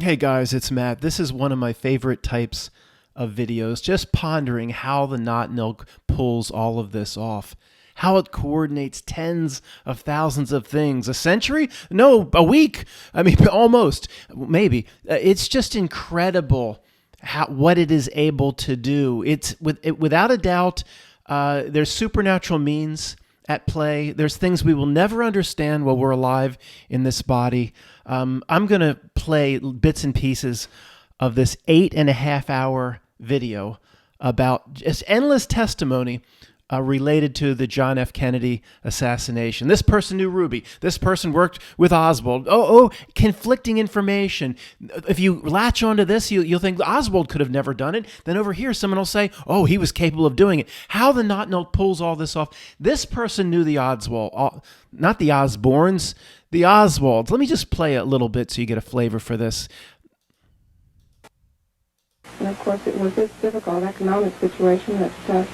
Hey guys, it's Matt. This is one of my favorite types of videos, just pondering how the Not Milk pulls all of this off. How it coordinates tens of thousands of things. A century? No, a week. I mean, almost. Maybe. It's just incredible what it is able to do. Without a doubt, there's supernatural means at play. There's things we will never understand while we're alive in this body. I'm going to play bits and pieces of this 8.5 hour video about just endless testimony related to the John F. Kennedy assassination. This person knew Ruby. This person worked with Oswald. Conflicting information. If you latch onto this, you'll think Oswald could have never done it. Then over here, someone will say, oh, he was capable of doing it. How the Not Milk pulls all this off. This person knew the Oswald, not the Osbournes, the Oswalds. Let me just play a little bit so you get a flavor for this. And of course, it was this difficult economic situation that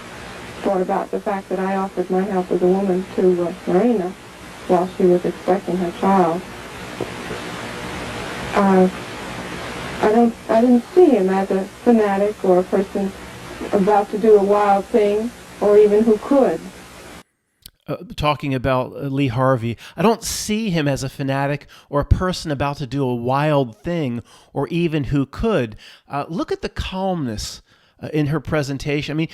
brought about the fact that I offered my help as a woman to Marina while she was expecting her child. I didn't see him as a fanatic or a person about to do a wild thing, or even who could. Talking about Lee Harvey, I don't see him as a fanatic or a person about to do a wild thing, or even who could. Look at the calmness in her presentation. I mean,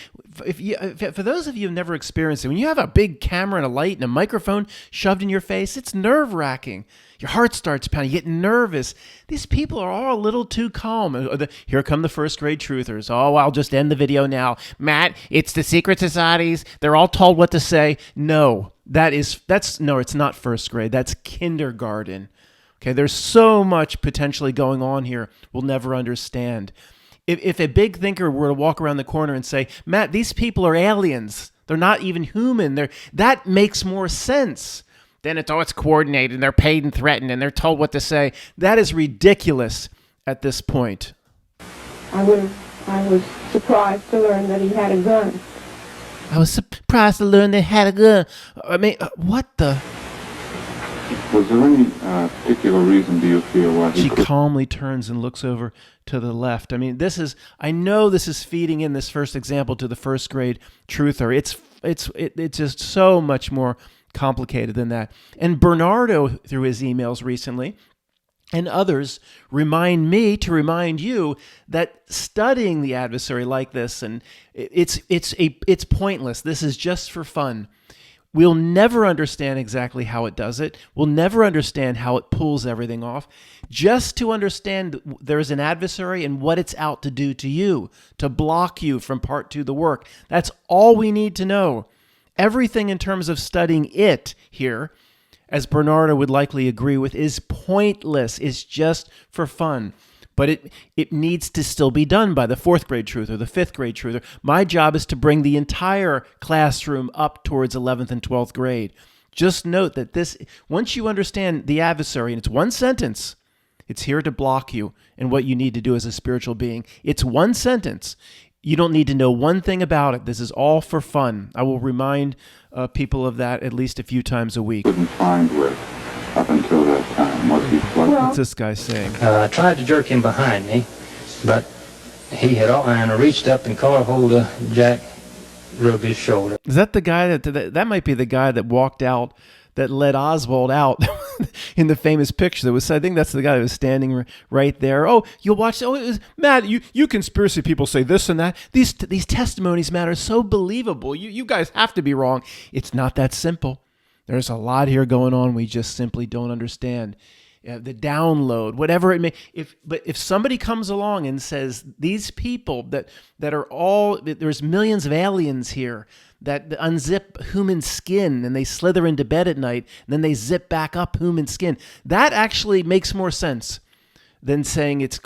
for those of you who've never experienced it, when you have a big camera and a light and a microphone shoved in your face, it's nerve-wracking. Your heart starts pounding. You get nervous. These people are all a little too calm. Here come the first grade truthers. Oh, I'll just end the video now. Matt, it's the secret societies. They're all told what to say. No, it's not first grade. That's kindergarten. Okay, there's so much potentially going on here we'll never understand. If a big thinker were to walk around the corner and say, Matt, these people are aliens. They're not even human. That makes more sense. Then it's coordinated, and they're paid and threatened, and they're told what to say. That is ridiculous at this point. I was surprised to learn that he had a gun. I was surprised to learn they had a gun. I mean, what the... Was there any particular reason, do you feel, why She calmly turns and looks over to the left. I mean, I know this is feeding in this first example to the first grade truther. It's just so much more complicated than that. And Bernardo, through his emails recently, and others, remind me to remind you that studying the adversary like this, and it's pointless. This is just for fun. We'll never understand exactly how it does it. We'll never understand how it pulls everything off. Just to understand there's an adversary and what it's out to do to you, to block you from part 2 of the work. That's all we need to know. Everything in terms of studying it here, as Bernardo would likely agree with, is pointless. It's just for fun. But it needs to still be done by the 4th grade truther, the 5th grade truther. My job is to bring the entire classroom up towards 11th and 12th grade. Just note that once you understand the adversary, and it's one sentence, it's here to block you and what you need to do as a spiritual being. It's one sentence. You don't need to know one thing about it. This is all for fun. I will remind people of that at least a few times a week. couldn't find with up until that time? Was he What's this guy saying? I tried to jerk him behind me, but he had reached up and caught a hold of Jack Ruby's shoulder. Is that the guy that might be the guy that walked out, that led Oswald out in the famous picture? I think that's the guy that was standing right there. Oh, you'll watch. Oh, it was Matt. You conspiracy people say this and that. These testimonies, Matt, are so believable. You guys have to be wrong. It's not that simple. There's a lot here going on we just simply don't understand. The download, whatever it may. If somebody comes along and says these people that are all, there's millions of aliens here that unzip human skin and they slither into bed at night and then they zip back up human skin, that actually makes more sense than saying it's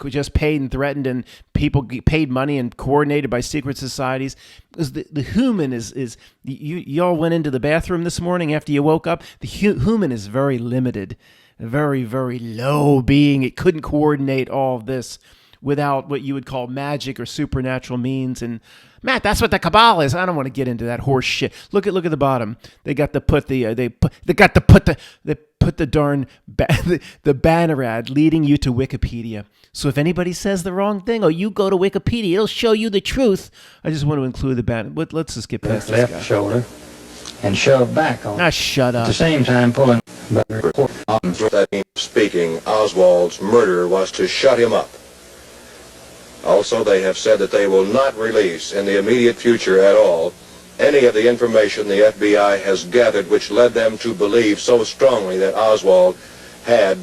just paid and threatened and people get paid money and coordinated by secret societies. Because the human is y'all went into the bathroom this morning after you woke up. The human is very limited, a very, very low being. It couldn't coordinate all of this without what you would call magic or supernatural means. And Matt, that's what the cabal is. I don't want to get into that horse shit. Look at the bottom. They got to put the darn the banner ad leading you to Wikipedia. So if anybody says the wrong thing, you go to Wikipedia, it'll show you the truth. I just want to include the banner. Let's just get past this guy. Left shoulder and shove back on. Shut At up. the same time pulling. Speaking, Oswald's murder was to shut him up. Also, they have said that they will not release in the immediate future at all any of the information the FBI has gathered which led them to believe so strongly that Oswald had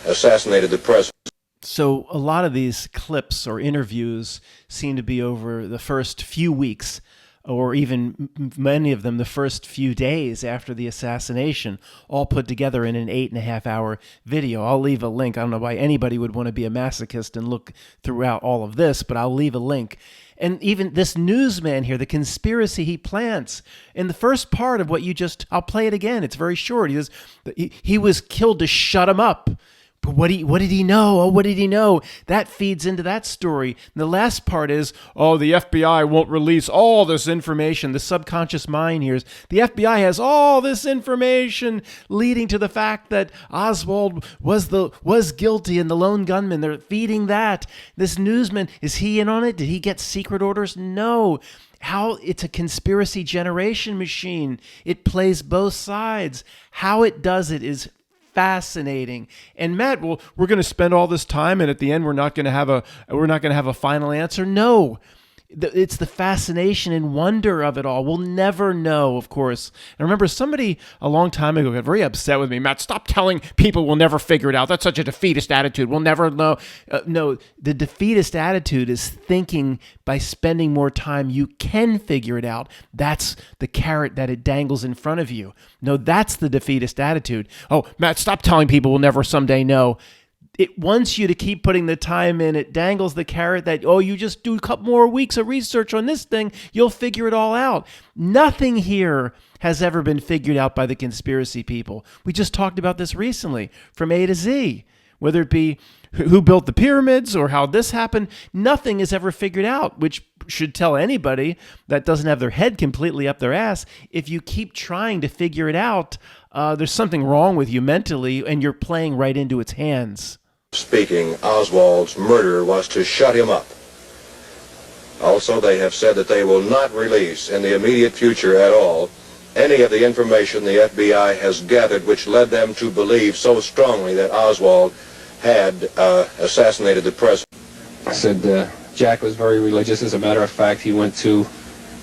assassinated the president. So a lot of these clips or interviews seem to be over the first few weeks, or even many of them the first few days after the assassination, all put together in an 8.5-hour video. I'll leave a link. I don't know why anybody would want to be a masochist and look throughout all of this, but I'll leave a link. And even this newsman here, the conspiracy he plants in the first part of what I'll play it again. It's very short. He says he was killed to shut him up. But what did he know? What did he know? That feeds into that story. And the last part is, the FBI won't release all this information. The subconscious mind hears, the FBI has all this information leading to the fact that Oswald was guilty and the lone gunman. They're feeding that. This newsman, is he in on it? Did he get secret orders? No. How it's a conspiracy generation machine. It plays both sides. How it does it is fascinating. And Matt, we're going to spend all this time, and at the end, we're not going to have a final answer. No, it's the fascination and wonder of it all. We'll never know, of course. And I remember somebody a long time ago got very upset with me. Matt, stop telling people we'll never figure it out. That's such a defeatist attitude. We'll never know. No, the defeatist attitude is thinking by spending more time, you can figure it out. That's the carrot that it dangles in front of you. No, that's the defeatist attitude. Matt, stop telling people we'll never someday know. It wants you to keep putting the time in. It dangles the carrot that, you just do a couple more weeks of research on this thing, you'll figure it all out. Nothing here has ever been figured out by the conspiracy people. We just talked about this recently, from A to Z. Whether it be who built the pyramids or how this happened, nothing is ever figured out, which should tell anybody that doesn't have their head completely up their ass. If you keep trying to figure it out, there's something wrong with you mentally, and you're playing right into its hands. Speaking, Oswald's murder was to shut him up. Also, they have said that they will not release in the immediate future at all any of the information the FBI has gathered which led them to believe so strongly that Oswald had assassinated the president. I said Jack was very religious. As a matter of fact, he went to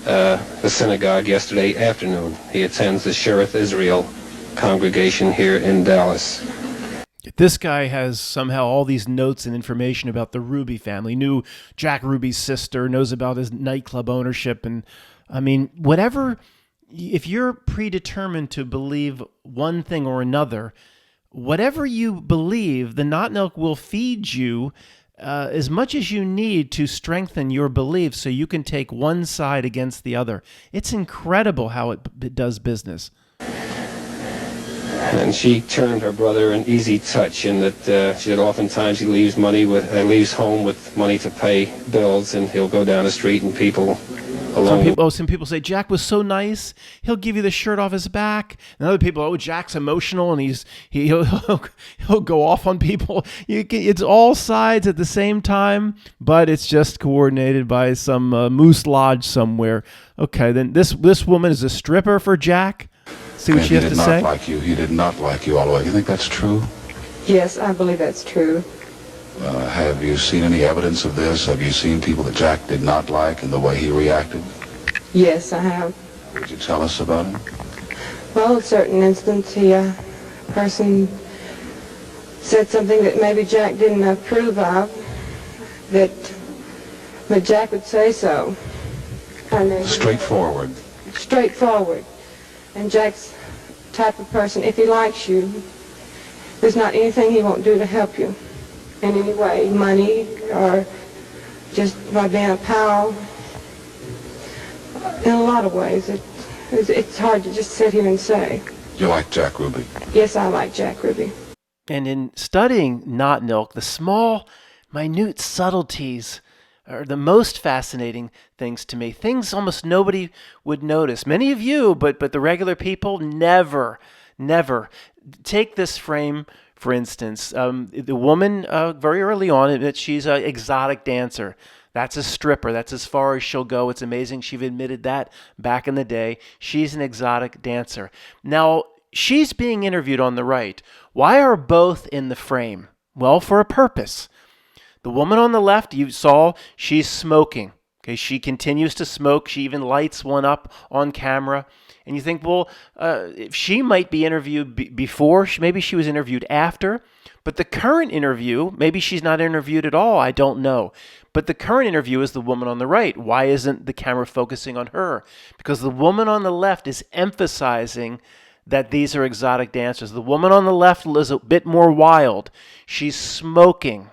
the synagogue yesterday afternoon. He attends the Shereth Israel congregation here in Dallas. This guy has somehow all these notes and information about the Ruby family, knew Jack Ruby's sister, knows about his nightclub ownership. And I mean, whatever, if you're predetermined to believe one thing or another, whatever you believe, the Not Milk will feed you as much as you need to strengthen your beliefs so you can take one side against the other. It's incredible how it does business. And she termed her brother an easy touch in that she said oftentimes he leaves home with money to pay bills, and he'll go down the street and people alone. Some people say Jack was so nice, he'll give you the shirt off his back. And other people, Jack's emotional and he'll go off on people. It's all sides at the same time, but it's just coordinated by some Moose Lodge somewhere. Okay, then this woman is a stripper for Jack. See what she has to say? He did not like you all the way. You think that's true? Yes, I believe that's true. Have you seen any evidence of this? Have you seen people that Jack did not like and the way he reacted? Yes, I have. Would you tell us about him? Well, in certain instance, a person said something that maybe Jack didn't approve of, but Jack would say so. Straightforward. Straightforward. And Jack's type of person, if he likes you, there's not anything he won't do to help you in any way, money or just by being a pal. In a lot of ways, it's hard to just sit here and say. You like Jack Ruby? Yes, I like Jack Ruby. And in studying Not Milk, the small, minute subtleties are the most fascinating things to me. Things almost nobody would notice. Many of you, but the regular people, never. Take this frame, for instance. The woman, very early on, admits she's an exotic dancer. That's a stripper. That's as far as she'll go. It's amazing. She's admitted that back in the day. She's an exotic dancer. Now, she's being interviewed on the right. Why are both in the frame? Well, for a purpose. The woman on the left, you saw, she's smoking. Okay, she continues to smoke. She even lights one up on camera. And you think, well, she might be interviewed before. Maybe she was interviewed after. But the current interview, maybe she's not interviewed at all. I don't know. But the current interview is the woman on the right. Why isn't the camera focusing on her? Because the woman on the left is emphasizing that these are exotic dancers. The woman on the left is a bit more wild. She's smoking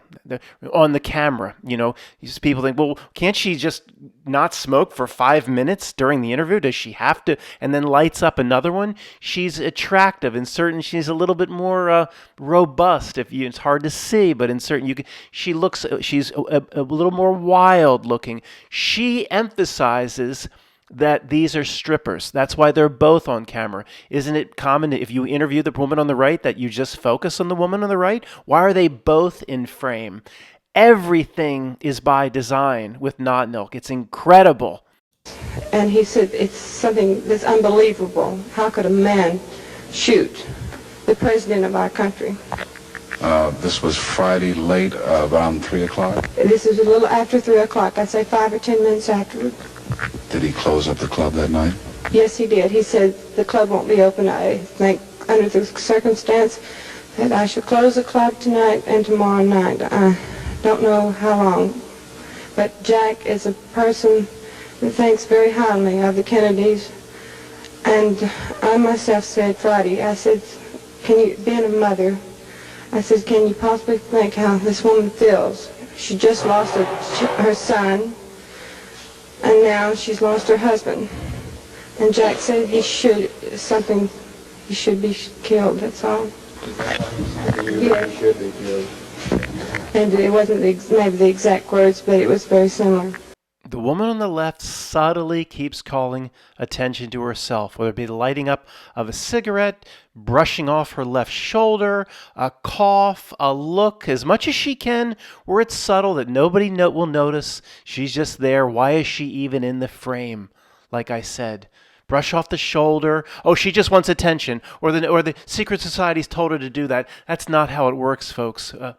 on the camera. You know, people think, well, can't she just not smoke for 5 minutes during the interview? Does she have to? And then lights up another one. She's attractive in certain. She's a little bit more robust. It's hard to see, but in certain she looks. She's a little more wild looking. She emphasizes that these are strippers. That's why they're both on camera. Isn't it common if you interview the woman on the right that you just focus on the woman on the right? Why are they both in frame? Everything is by design with Knottnilk. It's incredible. And he said, it's something that's unbelievable. How could a man shoot the president of our country? This was Friday late, around 3 o'clock. This is a little after 3 o'clock. I'd say 5 or 10 minutes afterward. Did he close up the club that night? Yes, he did. He said the club won't be open. I think under the circumstance that I should close the club tonight and tomorrow night. I don't know how long. But Jack is a person that thinks very highly of the Kennedys. And I myself said Friday, I said, being a mother, I said, can you possibly think how this woman feels? She just lost her son. And now she's lost her husband. And Jack said he should be killed, that's all. Yes. Should be killed. And it wasn't maybe the exact words, but it was very similar. The woman on the left subtly keeps calling attention to herself, whether it be the lighting up of a cigarette, brushing off her left shoulder, a cough, a look, as much as she can, where it's subtle that nobody will notice. She's just there. Why is she even in the frame? Like I said, brush off the shoulder. Oh, she just wants attention, or the secret society's told her to do that. That's not how it works, folks. A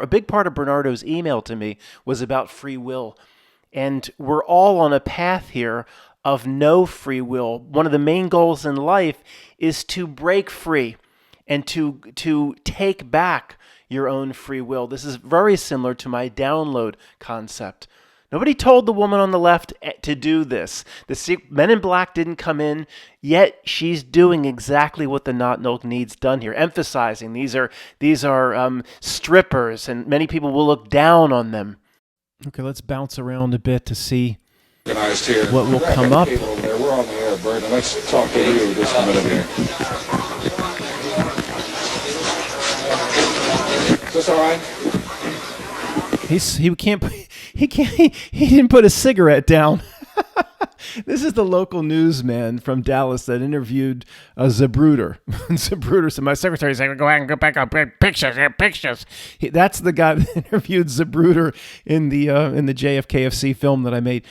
big part of Bernardo's email to me was about free will. And we're all on a path here of no free will. One of the main goals in life is to break free and to take back your own free will. This is very similar to my download concept. Nobody told the woman on the left to do this. The Men in Black didn't come in, yet she's doing exactly what the Knottnilk needs done here, emphasizing these are strippers, and many people will look down on them. Okay, let's bounce around a bit to see what will come up. We're on the air, Bert, and let's talk to you just a minute here. Is this all right? He didn't put a cigarette down. This is the local newsman from Dallas that interviewed Zapruder. Zapruder said, my secretary said, go ahead and go back up, pictures. That's the guy that interviewed Zapruder in the JFKFC film that I made.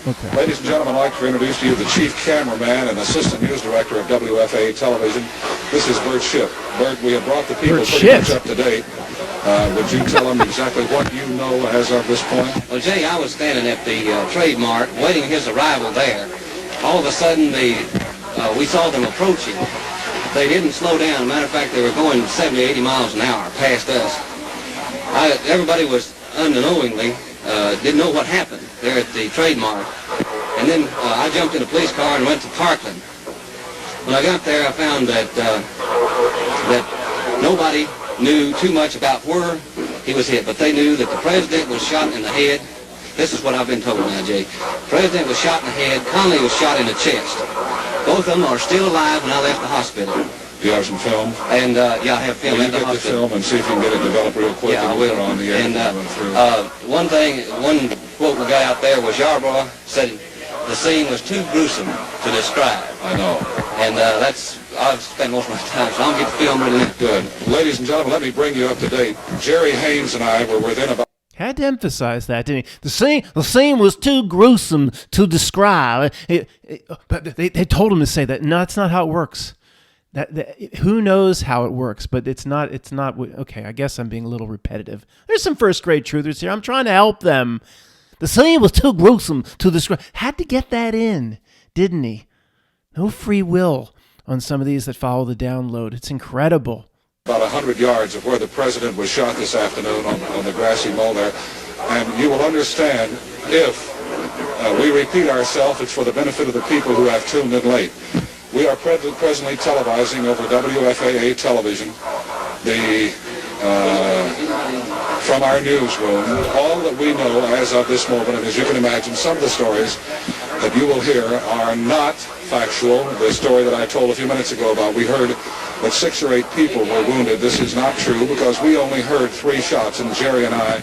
Okay. Ladies and gentlemen, I'd like to introduce to you the chief cameraman and assistant news director of WFA Television. This is Bert Shipp. Bert, we have brought the people pretty much up to date. Would you tell them exactly what you know as of this point? Well, Jay, I was standing at the trademark, waiting his arrival there. All of a sudden, we saw them approaching. They didn't slow down. As a matter of fact, they were going 70, 80 miles an hour past us. Everybody was unknowingly, didn't know what happened there at the trademark. And then I jumped in a police car and went to Parkland. When I got there, I found that nobody knew too much about where he was hit, but they knew that the president was shot in the head. This is what I've been told now, Jay. The president was shot in the head. Connolly was shot in the chest. Both of them are still alive when I left the hospital. Do you have some film? And yeah, I have film Will you at the get the hospital. film and see if you can get it developed real quick? Yeah, I and will. Put it on the air And going through. one quote we got out there was Yarborough said the scene was too gruesome to describe. I know. And I've spent most of my time, so I'll get the film ready now. Good. Ladies and gentlemen, let me bring you up to date. Jerry Haynes and I were within about... Had to emphasize that, didn't he? The scene was too gruesome to describe. But they told him to say that. No, that's not how it works. Who knows how it works? But it's not. Okay, I guess I'm being a little repetitive. There's some first grade truthers here. I'm trying to help them. The scene was too gruesome to describe. Had to get that in, didn't he? No free will on some of these that follow the download. It's incredible. About 100 yards of where the president was shot this afternoon on the grassy knoll there. And you will understand if we repeat ourselves, it's for the benefit of the people who have tuned in late. We are presently televising over WFAA television from our newsroom all that we know as of this moment. And as you can imagine, some of the stories that you will hear are not factual. The story that I told a few minutes ago about we heard that 6 or 8 people were wounded. This is not true because we only heard 3 shots, and Jerry and I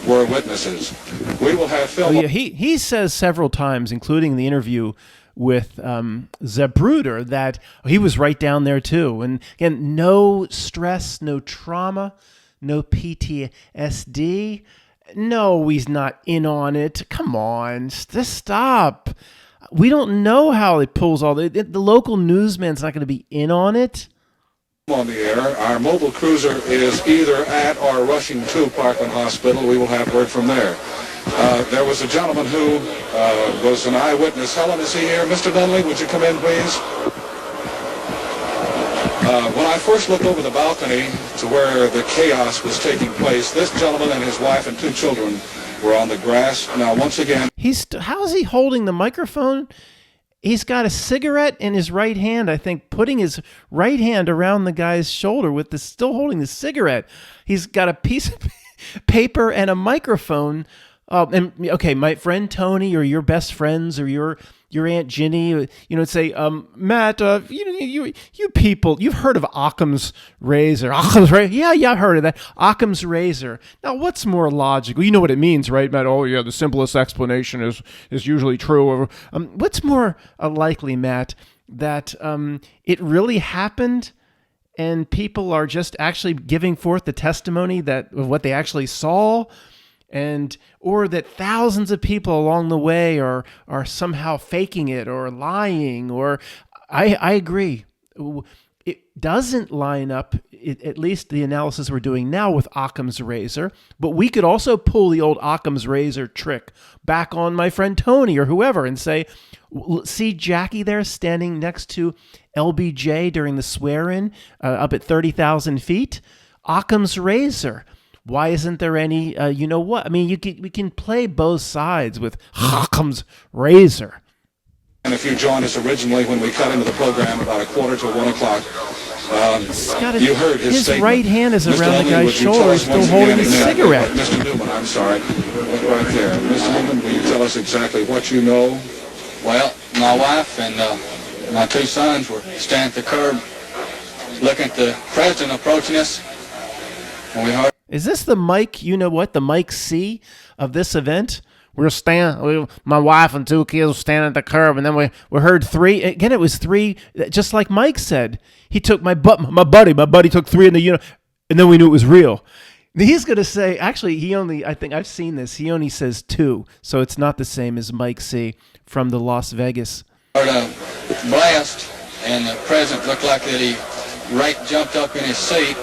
were witnesses. We will have film. Oh, yeah, he says several times, including the interview with Zapruder, that he was right down there too. And again, no stress, no trauma, no PTSD. No, he's not in on it. Come on, just stop. We don't know how it pulls all the local newsman's not going to be in on it. On the air, our mobile cruiser is either at or rushing to Parkland Hospital. We will have word from there. There was a gentleman who was an eyewitness. Helen, is he here? Mr. Dunley, would you come in, please? When I first looked over the balcony to where the chaos was taking place, this gentleman and his wife and 2 children were on the grass. Now, once again... How is he holding the microphone? He's got a cigarette in his right hand, I think, putting his right hand around the guy's shoulder with still holding the cigarette. He's got a piece of paper and a microphone. And okay, my friend Tony, or your best friends, or your Aunt Ginny, say, Matt, you people, you've heard of Occam's razor. Occam's razor? Yeah, I've heard of that. Occam's razor. Now, what's more logical? You know what it means, right, Matt? Oh, yeah, the simplest explanation is usually true. What's more likely, Matt, that it really happened and people are just actually giving forth the testimony of what they actually saw? Or that thousands of people along the way are somehow faking it or lying, or I agree. It doesn't line up, at least the analysis we're doing now, with Occam's razor, but we could also pull the old Occam's razor trick back on my friend Tony or whoever and say, see Jackie there standing next to LBJ during the swear-in up at 30,000 feet? Occam's razor. Why isn't there any, you know what? I mean, we can play both sides with Occam's razor. And if you joined us originally when we cut into the program about 1:15, you heard his statement. Right hand is Mr. around the guy's shoulder. He's still holding his cigarette. Mr. Newman, I'm sorry. Look right there. Mr. Newman, will you tell us exactly what you know? Well, my wife and my 2 sons were standing at the curb looking at the president approaching us, and we heard... Is this the Mike, the Mike C of this event? My wife and 2 kids were standing at the curb, and then we heard 3. Again, it was 3, just like Mike said. He took my buddy took 3 in the and then we knew it was real. He's going to say, actually, I think I've seen this, he only says 2, so it's not the same as Mike C from the Las Vegas. Heard a blast, and the president looked like that he jumped up in his seat.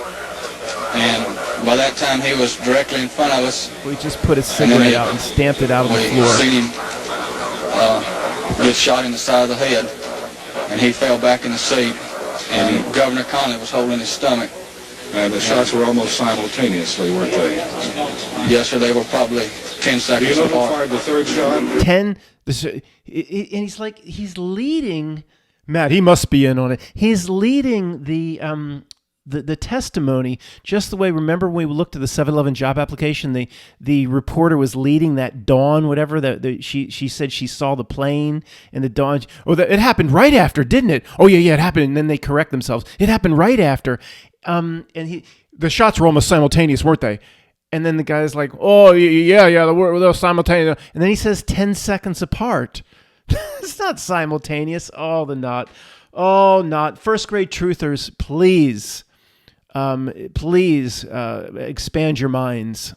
And by that time, he was directly in front of us. We just put his cigarette out and stamped it out on the floor. We seen him get shot in the side of the head, and he fell back in the seat. And Governor Connolly was holding his stomach. And the shots were almost simultaneously, weren't they? Yes, sir. They were probably 10 seconds apart. Do you know who apart. fired the 3rd shot? 10. And he's leading. Matt, he must be in on it. He's leading the the testimony, just the way, remember when we looked at the 7-Eleven job application, the reporter was leading that dawn, whatever, she said she saw the plane in the dawn. Oh, it happened right after, didn't it? Oh, yeah, it happened. And then they correct themselves. It happened right after. And the shots were almost simultaneous, weren't they? And then the guy's like, oh, yeah, they were simultaneous. And then he says 10 seconds apart. It's not simultaneous. Oh, not. First grade truthers, please expand your minds.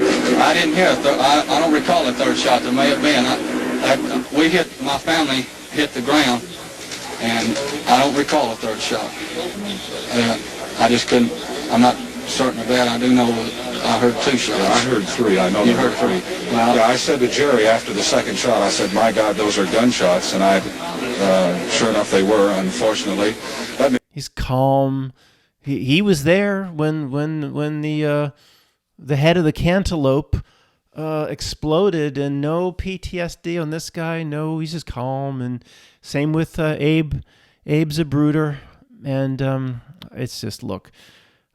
I didn't hear I don't recall the third shot. There may have been. My family hit the ground, and I don't recall a third shot. I just couldn't. I'm not certain of that. I do know I heard 2 shots. I heard 3. I know You there heard were 3. Well, Yeah, I said to Jerry after the second shot, I said, my God, those are gunshots. And sure enough, they were, unfortunately. He's calm. He was there when the head of the cantaloupe exploded, and no PTSD on this guy. No, he's just calm. And same with Abe. Abe's a brooder. And it's just, look,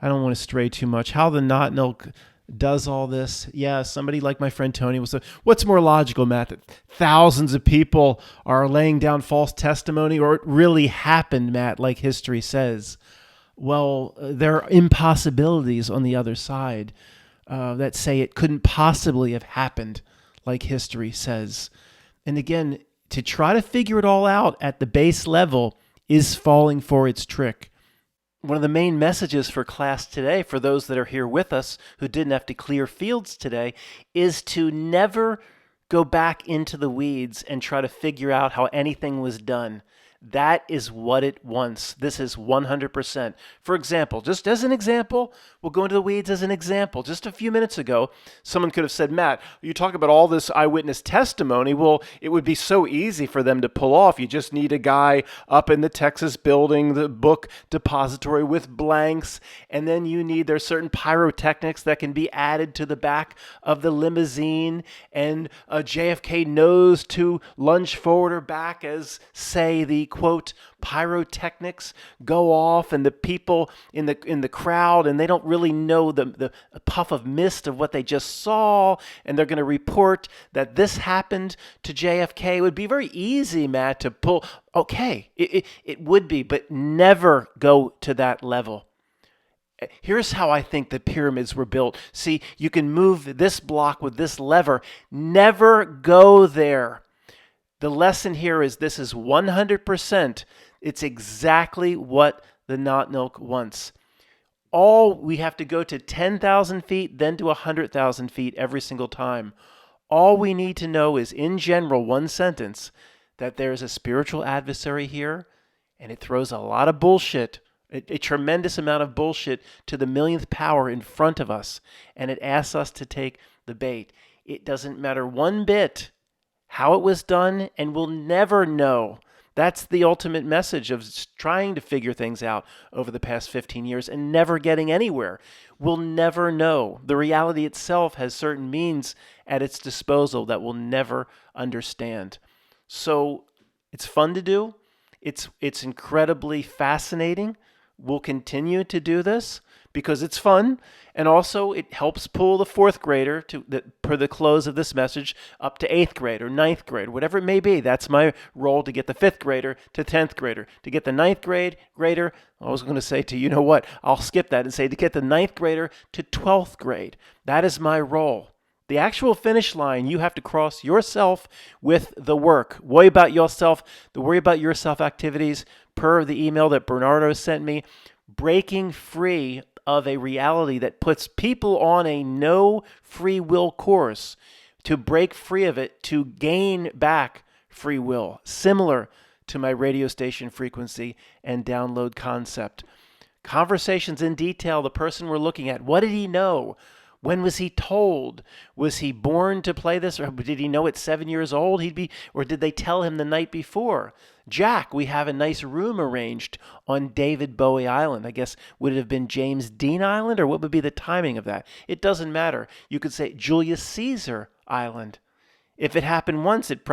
I don't want to stray too much. How the Not Milk does all this. Yeah, somebody like my friend Tony will say, what's more logical, Matt, that thousands of people are laying down false testimony, or it really happened, Matt, like history says? Well, there are impossibilities on the other side that say it couldn't possibly have happened like history says. And again, to try to figure it all out at the base level is falling for its trick. One of the main messages for class today, for those that are here with us who didn't have to clear fields today, is to never go back into the weeds and try to figure out how anything was done. That is what it wants. This is 100%. For example, just as an example, we'll go into the weeds as an example. Just a few minutes ago, someone could have said, Matt, you talk about all this eyewitness testimony. Well, it would be so easy for them to pull off. You just need a guy up in the Texas building, the book depository with blanks, and then you need, there's certain pyrotechnics that can be added to the back of the limousine, and JFK knows to lunge forward or back as, say, the quote pyrotechnics go off, and the people in the crowd, and they don't really know the puff of mist of what they just saw, and they're going to report that this happened to JFK. It would be very easy, Matt, to pull. Okay, it would be, but never go to that level. Here's how I think the pyramids were built. See, you can move this block with this lever. Never go there. The lesson here is this is 100%. It's exactly what the Not Milk wants. We have to go to 10,000 feet, then to 100,000 feet every single time. All we need to know is, in general, one sentence, that there's a spiritual adversary here, and it throws a lot of bullshit, a tremendous amount of bullshit to the millionth power in front of us, and it asks us to take the bait. It doesn't matter one bit how it was done, and we'll never know. That's the ultimate message of trying to figure things out over the past 15 years and never getting anywhere. We'll never know. The reality itself has certain means at its disposal that we'll never understand. So it's fun to do. It's incredibly fascinating. We'll continue to do this because it's fun, and also it helps pull the 4th grader per the close of this message up to 8th grade or 9th grade, whatever it may be. That's my role, to get the 5th grader to 10th grader, to get the 9th grader. I was going to say to, you know what, I'll skip that and say to get the 9th grader to 12th grade. That is my role. The actual finish line, you have to cross yourself with the work. Worry about yourself, worry about yourself activities, per the email that Bernardo sent me. Breaking free of a reality that puts people on a no free will course, to break free of it, to gain back free will, similar to my radio station frequency and download concept. Conversations in detail, the person we're looking at, what did he know? When was he told? Was he born to play this, or did he know at 7 years old or did they tell him the night before? Jack, we have a nice room arranged on David Bowie Island. I guess, would it have been James Dean Island, or what would be the timing of that? It doesn't matter. You could say Julius Caesar Island. If it happened once, it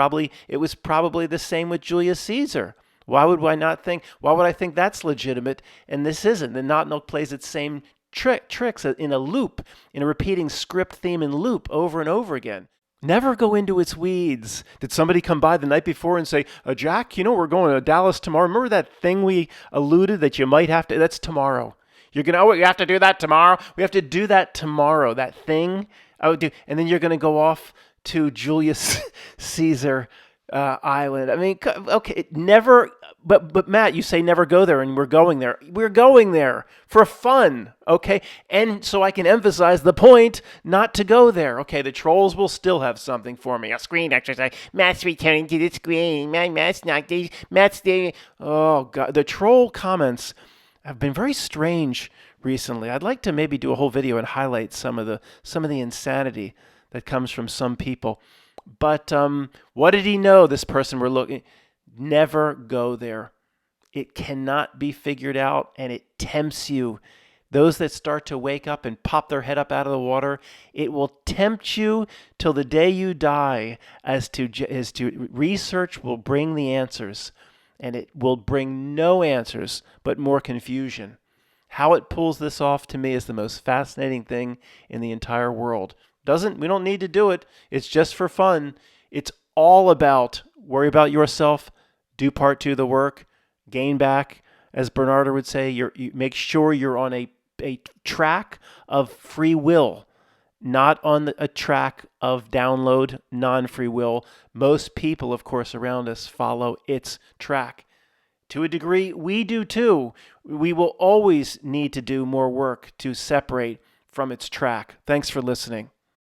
was probably the same with Julius Caesar. Why would I not think? Why would I think that's legitimate and this isn't? And Knock plays its same tricks in a loop, in a repeating script, theme, and loop over and over again. Never go into its weeds. Did somebody come by the night before and say, Jack, we're going to Dallas tomorrow. Remember that thing we alluded that you might have to? That's tomorrow. You're going to, you have to do that tomorrow. We have to do that tomorrow. That thing I would do. And then you're going to go off to Julius Caesar Island. I mean, okay, never. But Matt, you say never go there, and we're going there. We're going there for fun, okay? And so I can emphasize the point not to go there. Okay, the trolls will still have something for me. A screen exercise. Matt's returning to the screen. Matt's not there. Matt's there. Oh, God. The troll comments have been very strange recently. I'd like to maybe do a whole video and highlight some of the insanity that comes from some people. But what did he know, this person we're looking? Never go there. It cannot be figured out, and it tempts you. Those that start to wake up and pop their head up out of the water, it will tempt you till the day you die as to research will bring the answers, and it will bring no answers but more confusion. How it pulls this off, to me, is the most fascinating thing in the entire world. We don't need to do it. It's just for fun. It's all about worry about yourself, do part 2 of the work, gain back, as Bernardo would say. You make sure you're on a track of free will, not on a track of download non-free will. Most people, of course, around us follow its track. To a degree, we do too. We will always need to do more work to separate from its track. Thanks for listening.